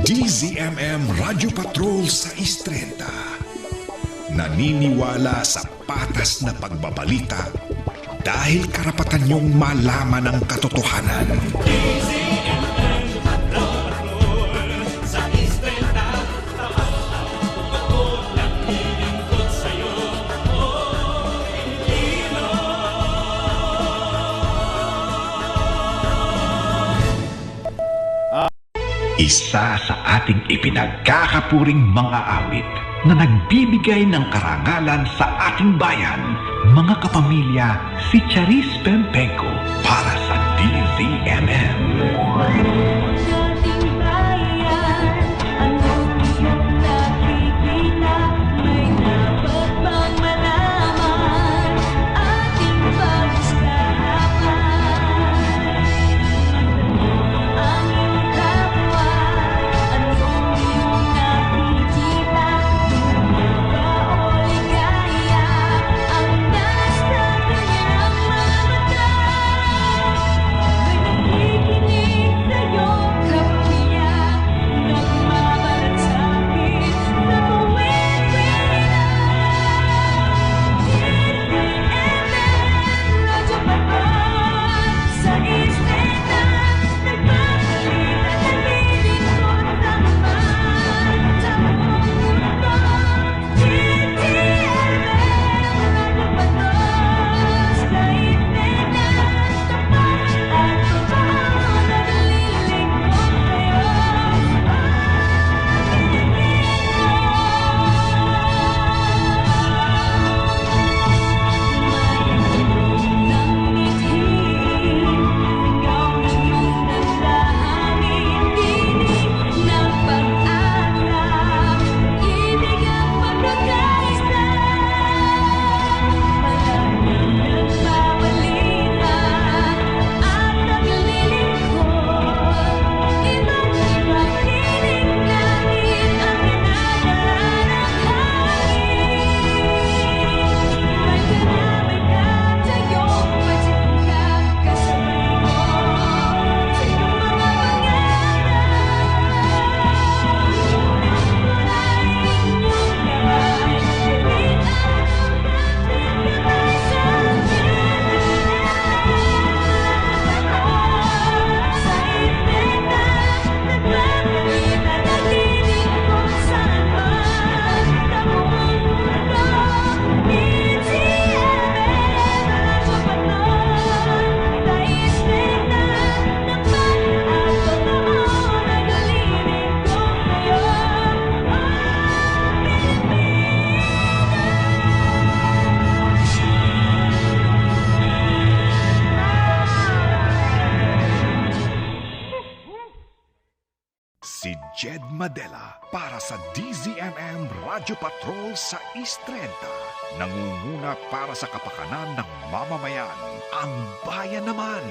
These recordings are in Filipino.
DZMM Radio Patrol sa Istrenta. Naniniwala sa patas na pagbabalita dahil karapatan niyong malaman ang katotohanan. Isa sa ating ipinagkakapuring mga awit na nagbibigay ng karangalan sa ating bayan, mga kapamilya, si Charis Pempenko para sa DZMM. Jed Madela para sa DZMM Radio Patrol sa Istrenta. Nangunguna para sa kapakanan ng mamamayan. Ang bayan naman.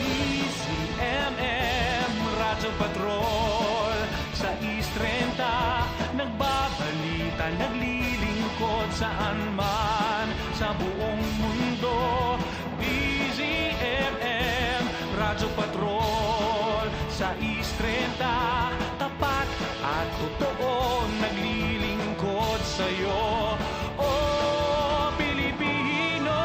DZMM Radio Patrol sa Istrenta. Nagbabalita, naglilingkod saan man sa buong mundo. DZMM Radio Patrol sa Istrenta. Tapat at totoo, naglilingkod sa'yo, oh Pilipino.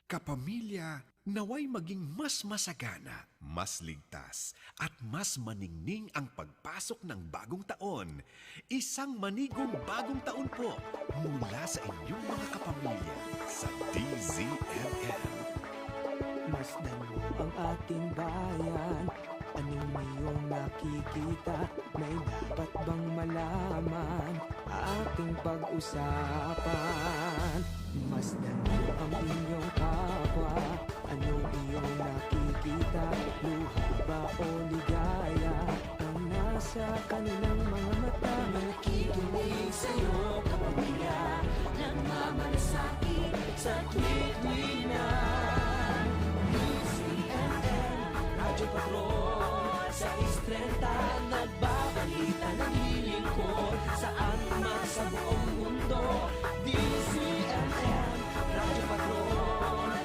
Kapamilya, naway maging mas masagana, mas ligtas, at mas maningning ang pagpasok ng bagong taon. Isang manigong bagong taon po mula sa inyong mga kapamilya sa DZMM. Masdan mo ang ating bayan. Anong iyong nakikita? May dapat bang malaman? Ating pag-usapan. Masdan mo ang inyong kapwa. Anong iyong nakikita? Luha ba o ligaya? Ang nasa kanilang mga mata. Nakikinig sa'yo, kapamilya. Nagmamalasakit sa tuwing na Radio Patrol sa Istrenta. Nagbabalita, naglilingkod saan man sa buong mundo. DZMM Radio Patrol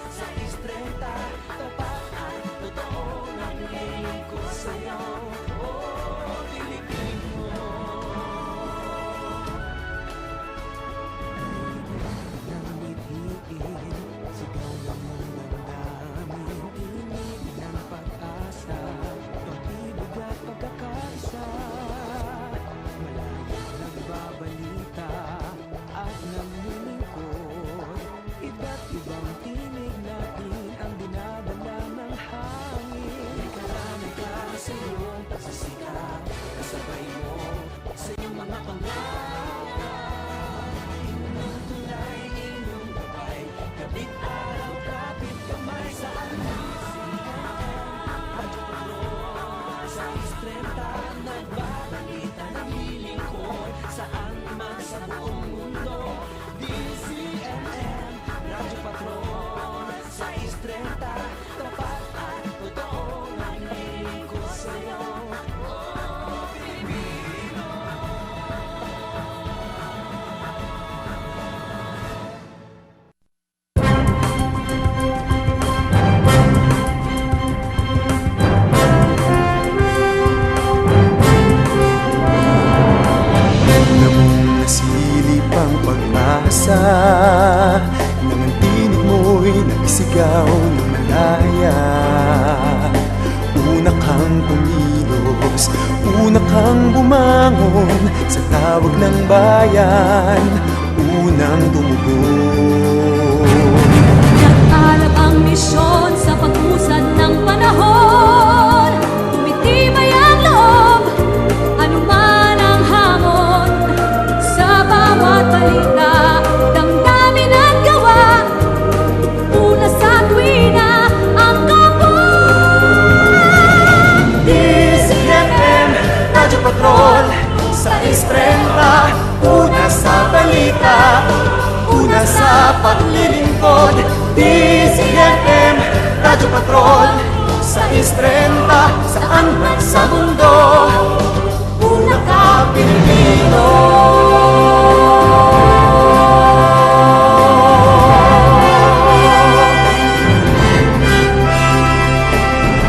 30, tapat at totoo ang hiling ko sa'yo. Nasilip ang pag-asa nang ang tinig mo'y naisigaw ng malaya. Una kang pumilos, una kang bumangon sa tawag ng bayan, unang tumugon. Nag-alab ang misyon sa pag-usad ng panahon. Tumitibay ang loob, anuman ang hamon. Sa bawat balita, damdamin at gawa. Una sa tuwina, ang kapwa. DZMM, Radyo Patrol, sa Istrenta, una sa balita, una sa paglilingkod. DZMM, Radyo Patrol, sa Istrenta, saan man sa mundo, una ka Pilipino.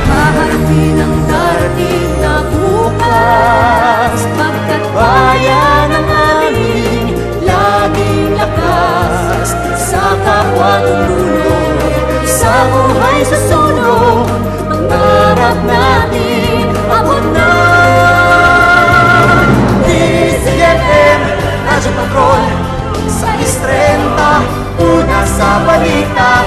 Haharapin ang darating na bukas, pagkat Bayan ang aming laging lakas, sa kapwa tumulong, sa buhay susulong, pangarap natin abot na. DZMM, Radyo Patrol, sa Istrenta, una sa balita,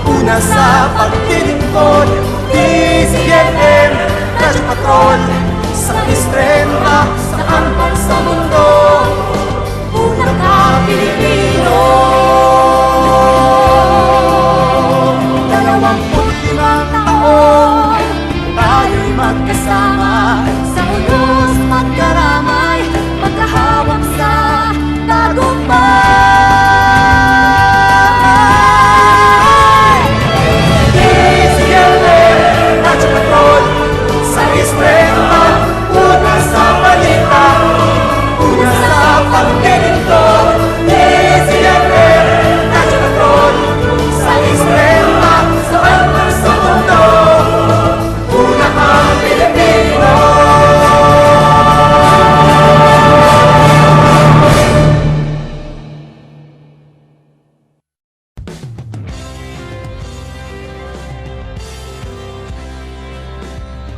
una sa pagtitipon. DZMM, Radyo Patrol, sa Istrenta, saan man sa mundo, una ka Pilipino. 25 taon, tayo'y magkasama, sa ulos magkaramay, magkahawak sa tagumpay. DZMM, Radyo Patrol, sa Istrenta, una sa balita, una sa paglilingkod. DZMM, Radyo Patrol, sa Istrenta, saan man sa mundo, una kang Pilipino.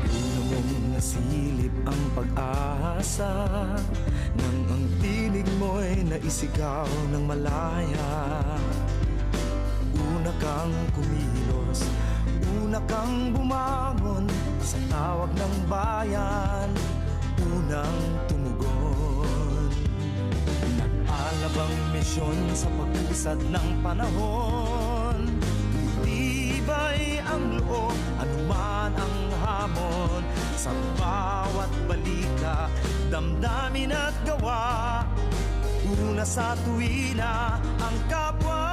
Una mong nasilip ang pag-asa nang ang tinig mo'y naisigaw ng malaya. Una kang kumilos, una kang bumangon sa tawag ng bayan, unang tumugon. Nag-alab ang misyon sa pag-usad ng panahon. Tibay ang loob, anuman ang hamon. Sa bawat balita, damdamin at gawa. Una sa tuwina, ang kapwa.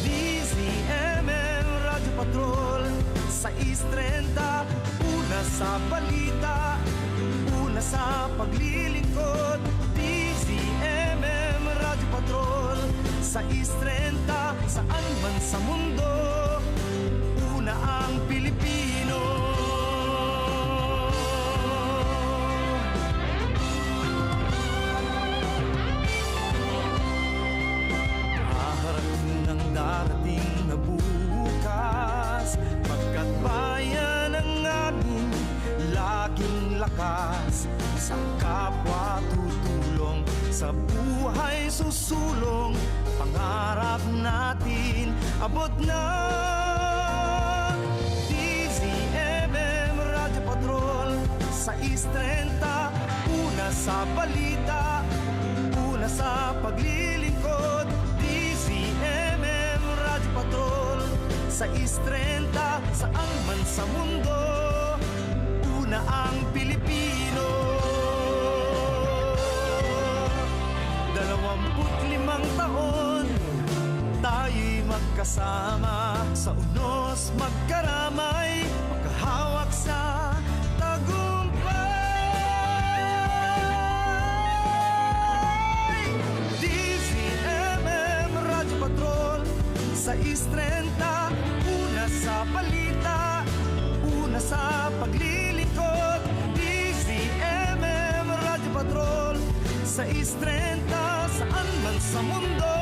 DZMM, Radyo Patrol, sa Istrenta, una sa balita, una sa paglilingkod. DZMM, Radyo Patrol, sa Istrenta, saan man sa mundo, una ang Pilipino. Haharapin ang darating na bukas, pagkat bayan ang aming laging lakas, sa kapwa tutulong, sa buhay susulong, pangarap natin abot na. DZMM, Radyo Patrol, sa Istrenta, una sa balita, una sa paglilingkod. DZMM, Radyo Patrol, sa Istrenta, saan man sa mundo, una ang Pilipino. 25 taon, tayo'y magkasama sa unos magkaramay, magkahawak sa tagumpay. DZMM Radyo Patrol sa Istrenta, una sa balita, una sa paglilingkod. DZMM Radyo Patrol sa Istrenta, saan man sa mundo,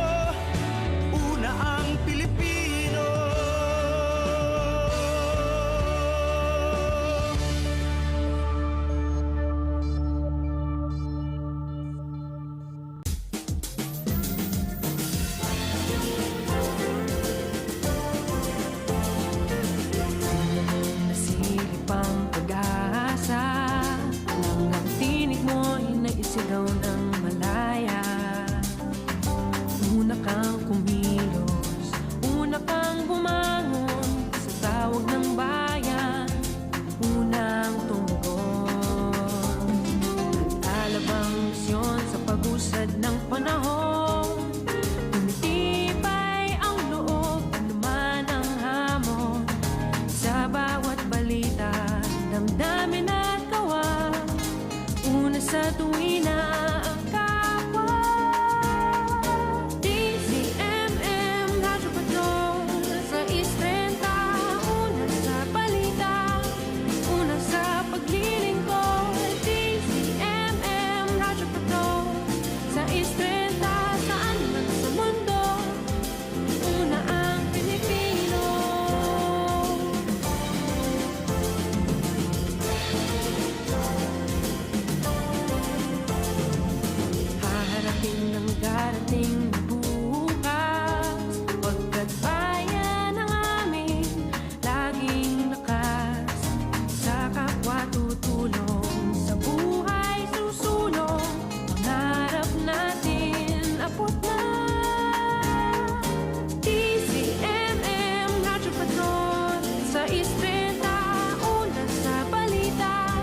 una ang Pilipino. Nasilip ang pag-asa nang ang tinig mo'y naisigaw ng malaya. Una kang kumilos, una kang bumangon sa tawag ng bayan, unang tumugon. Alabang misyon sa pag-usad ng panahon, tumitibay ang loob, luman ang hamon. Sa bawat balita, damdamin at gawa, una sa tuwina ang kapwa. DZMM Radyo Patrol sa Istrenta, una sa balita, una sa paglilingkod. DZMM Radyo Patrol sa Istrenta, saan man sa mundo, una ang Pilipino. Haharapin ng darating na bukas, pagkat bayan ang amin, laging lakas. Sa kapwa tutulong, sa buhay susulong, pangarap natin abot na. DZMM Radyo Patrol sa Istrenta, una sa balita,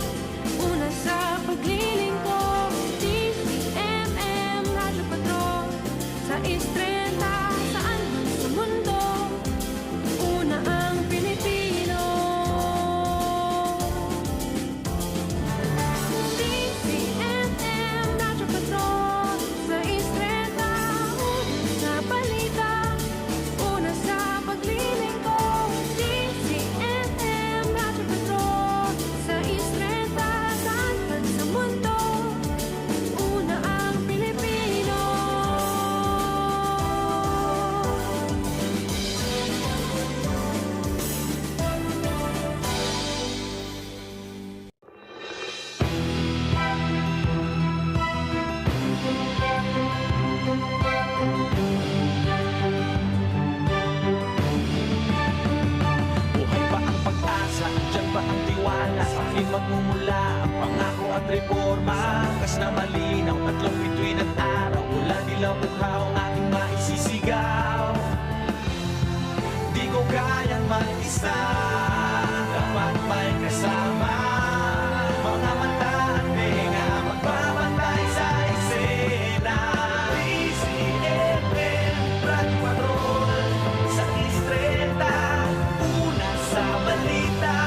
una sa paglilingkod. DZMM Radyo Patrol sa Istrenta, saan man sa mundo, una ang Pilipino. DZMM Radyo Patrol sa Istrenta, una sa balita, una sa paglilingkod. DZMM Radyo Patrol sa Istrenta, saan man sa mundo, una ang Pilipino. Buhay ba ang pag-asa? Diyan ba ang tiwala? Sa akin magmumula ang pangako at reforma. Bukas na malinaw, tatlong bituin at araw, wala nilang bukhaw ang ating maisisigaw. Di ko kayang mag-isa, dapat may kasama. Mga mata at tenga, magbabantay sa eksena. DZMM Radyo Patrol sa Istrenta, una sa balita,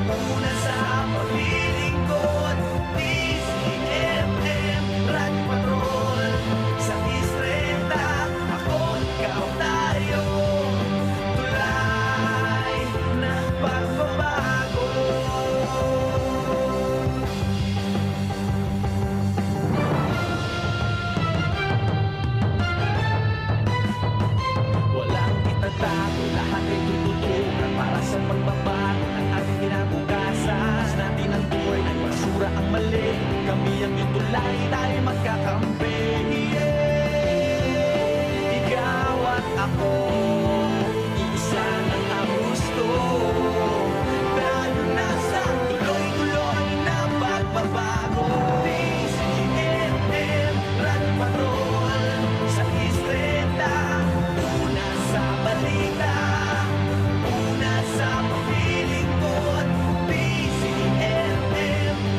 una sa paglilingkod. DZMM Radyo Patrol sa Istrenta, ako, ikaw, tayo, tulay ng pagbabago. Walang itatago, lahat ay tututukan para sa pagbabago ng ating kinabukasan. Natin ang buhay ay basura ang mali, kami ang yung tulay, tayo magkakampi. Ikaw at ako, iisa lang ang gusto. Tayo nasa tuloy-tuloy na pagbabago. DZMM Radyo Patrol sa Istrenta, una sa balita, una sa paglilingkod. DZMM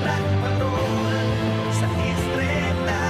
Radyo Patrol sa Istrenta,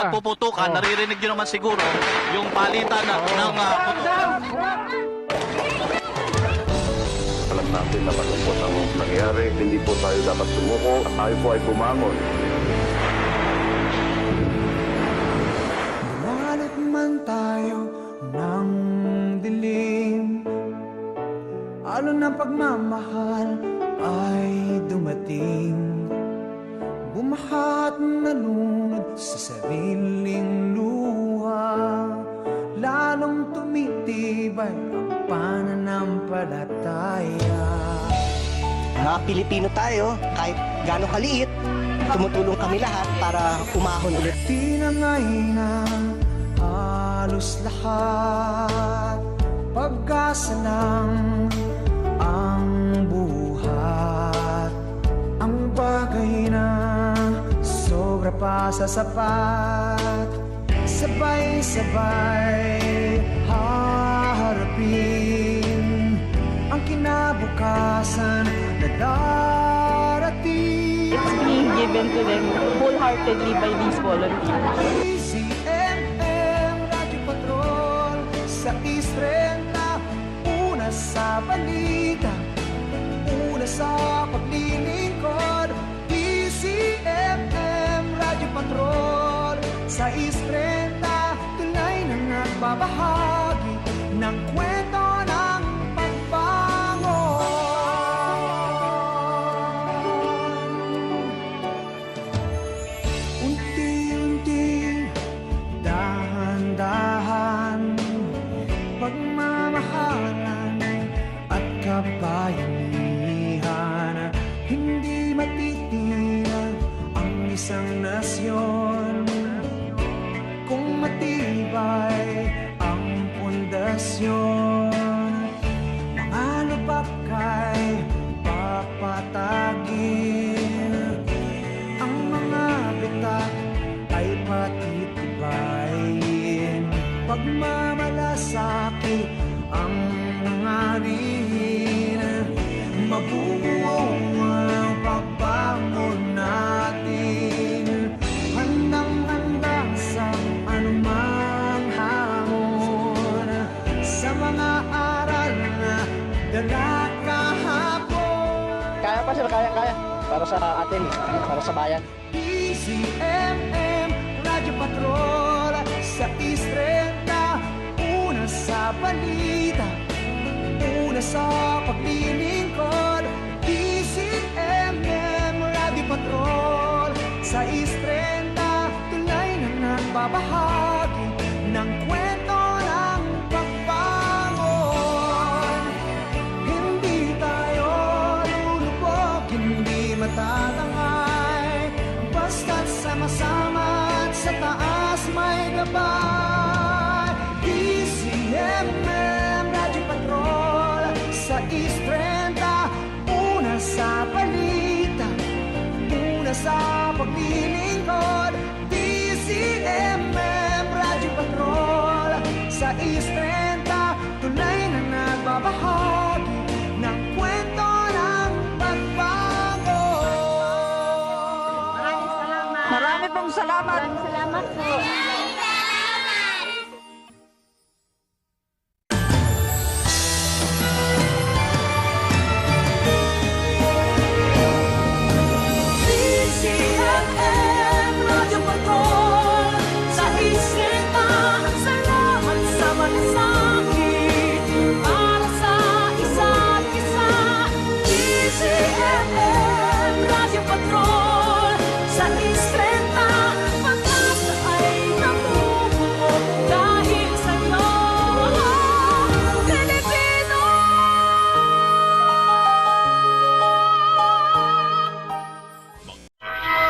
puputukan, naririnig nyo naman siguro yung palitan ng Alam natin na malungkot ang nangyari. Hindi po tayo dapat sumuko. Tayo po ay bumangon. Bumalot man tayo ng dilim, alon ng pagmamahal ay dumating. Bumahat na lunod sa sariling luha, lalong tumitibay ang pananampalataya. Mga Pilipino tayo, kahit gaano kaliit, tumutulong kami lahat para umahon ulit. Tinangay na halos lahat, pag-asa lang ang buhat. Ang bagay na sobra pa sa sapat, sabay-sabay haharapin ang kinabukasan na darating. It's being given to them wholeheartedly by these volunteers. CMM Radyo Patrol sa Istrenta, una sa balita, una sa paglilingkod. CMM Radyo Patrol sa Istrenta, tunay na nagbabahagi ng kwento ng pagbangon. Unti-unti, dahan-dahan, pagmamahalan at kabayanihan, hindi matitinag ang isang nasyon kung matibay ang pundasyon. Mga lubak kay papatagin, ang mga bitak ay patitibayin. Pagmamalasaki ang nangarin, mabubuo ang pagbangon natin. Handang-handa sa anumang hamon, sa mga aral na dala kahapon. Kaya pa sila, kaya. Para sa atin, para sa bayan. CMM Radyo Patrol sa Istrenta, una sa balita, una sa paglilingkod. CMM Radyo Patrol sa Istrenta, tunay na nagbabahagi ng kwento ng pagbangon. Hindi tayo lulubog, hindi matatangay, basta't sama-sama at sa taas may gabay. CMM Radyo Patrol sa Istrenta, una sa balita, una sa paglilingkod. CMM Radyo Patrol sa Istrenta, tunay na nagbabahagi ng kwento ng pagbangon. Marami pong salamat. Salamat po. CMM Radyo Patrol sa Istrenta, salamat sa malasakit para sa isa't isa. CMM Radyo Patrol sa Istrenta, pag-asa ay nabubuo dahil sa'yo, Pilipino.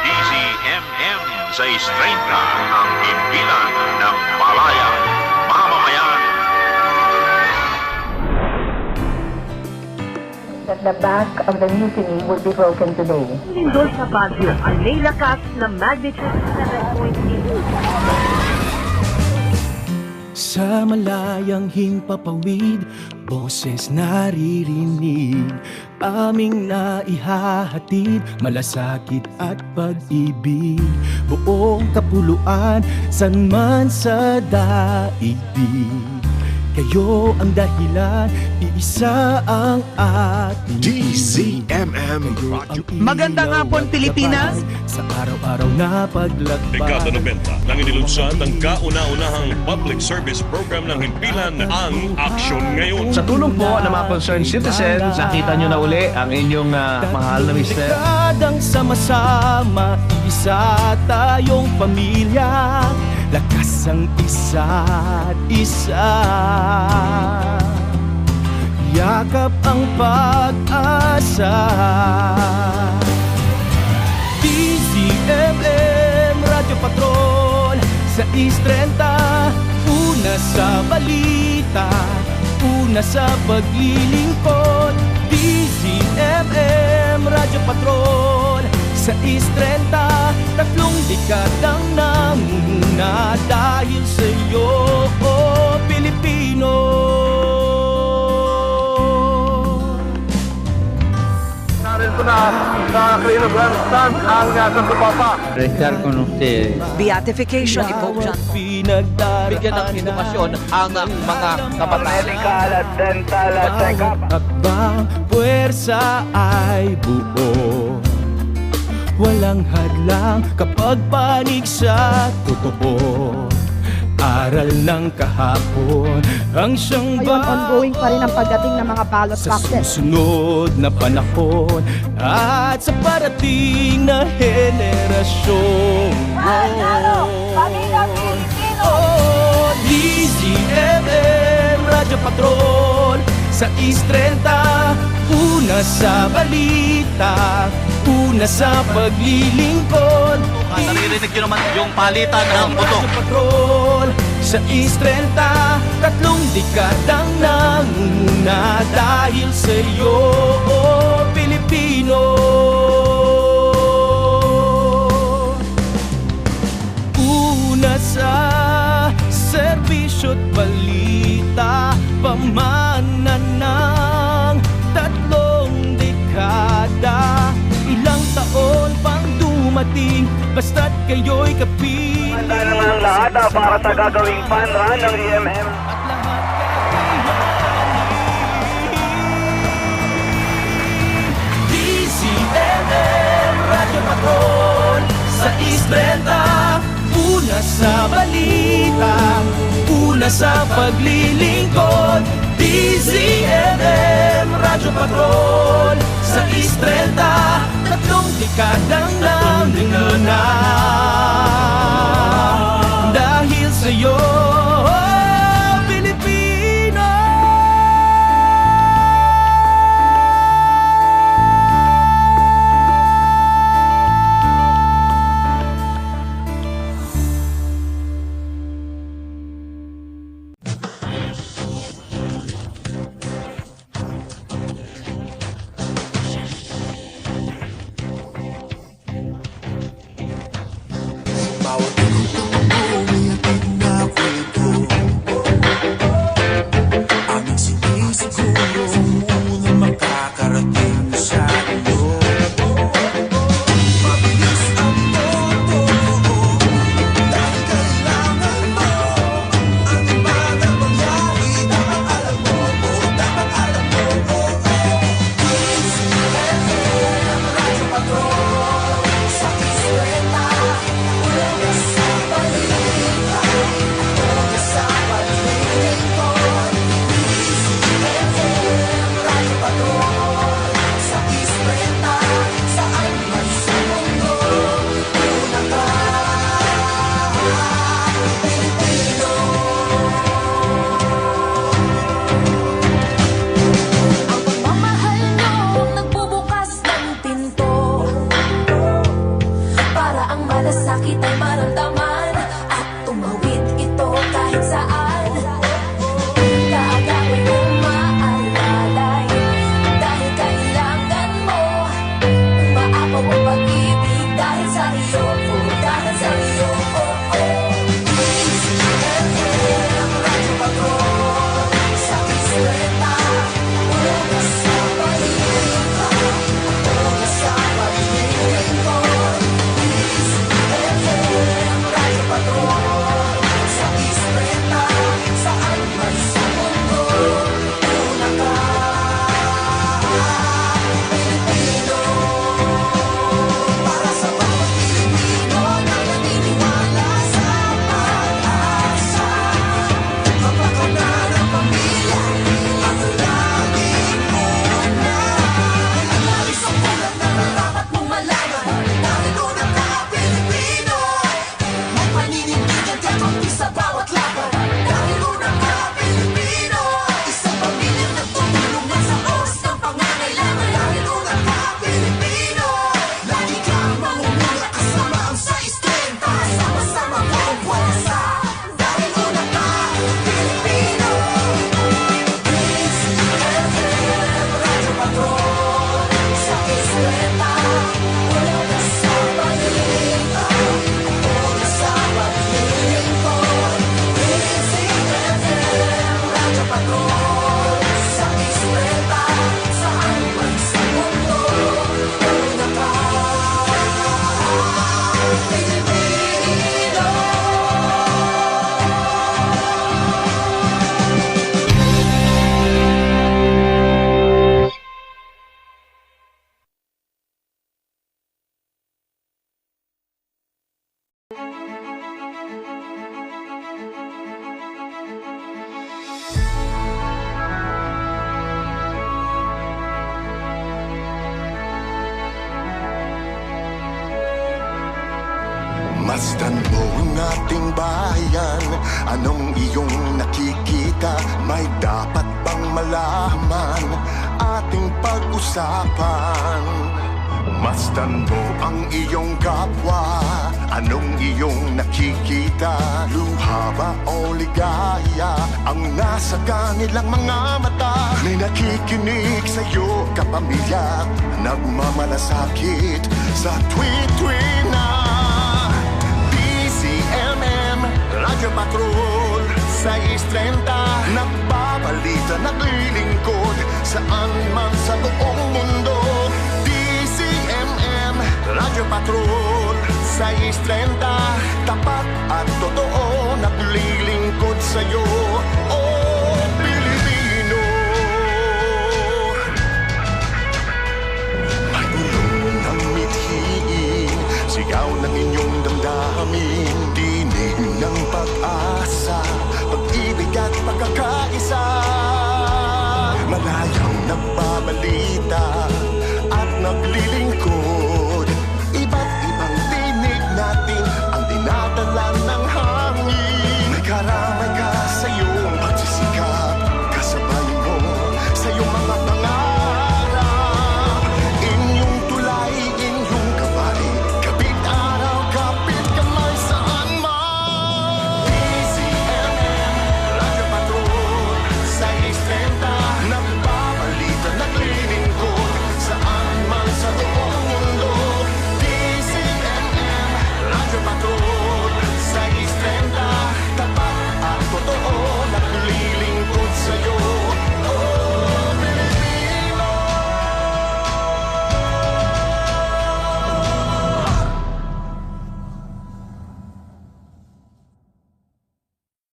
DZMM sa Istrenta, ang impilan ng palayan, mamamayan. That the back of the mutiny will be broken today. Lindol sa Baguio ay may lakas na magnitude 7.8. Sa malayang himpapawid, boses naririnig, aming naihahatid, malasakit at pag-ibig. Buong kapuluan, san man sa daigdig, kayo ang dahilan, iisa ang ating DZMM Magandang hapon, Pilipinas! Sa araw-araw na paglakbay. Dekada 90 nang inilunsad ang kauna-unahang public service program ng himpilan, ang Aksyon Ngayon. Sa tulong po ng mga concerned citizens, nakita nyo na uli ang inyong mahal na mister. Dekadang sama-sama, isa tayong pamilya, lakas ang isa't isa. Yakap ang pag-asa. DZMM Radyo Patrol sa Istrenta, una sa balita, una sa paglilingkod. DZMM Radyo Patrol sa Istrenta, 3 dekadang namumuna dahil sa iyo, oh Pilipino. Narito na sa Crino Grandstand ang Santupapa. Beatification, evocation. Bigyan ng edukasyon ang mga kabataan. Medical at dental check-up. Hakbang puwersa ay buo, walang hadlang kapag panig sa totoo. Aral ng kahapon ang siyang Ngayon, ongoing pa rin ang pagdating ng mga ballot sa boxes. susunod na panahon at sa parating na henerasyon. Oh, DZMM Radyo Patrol sa Istrenta, una sa balita, una sa paglilingkod. Naririnig nyo naman yung palitan ng buto. Radyo Patrol sa Istrenta, 3 dekadang nangunguna dahil sa iyo, oh Pilipino. Una sa serbisyo't balita, pamana ng 3 dekada. Ilang taon pang dumating, basta't kayo'y kapiling. Handa naman ang lahat para sa gagawing fun run ng DMM. DZMM Radyo Patrol sa Istrenta, una sa balita, una sa paglilingkod. DZMM Radyo Patrol sa Istrenta, 3 dekadang namumuna dahil sa'yo, oh, Pilipino. Masdan mo ang ating bayan. Anong iyong nakikita? May dapat bang malaman? Ating pag-usapan. Masdan mo ang iyong kapwa. Anong iyong nakikita? Luha ba o ligaya ang nasa kanilang mga mata? May nakikinig sa'yo, kapamilya, nagmamalasakit sa tweet-tweet na Radyo Patrol 630, nagbabalita, naglilingkod saan man sa buong mundo. DCMM, Radyo Patrol 630, tapat at totoo, naglilingkod sa'yo, oh Pilipino. May ulong ng mithiin, sigaw ng inyong damdamin,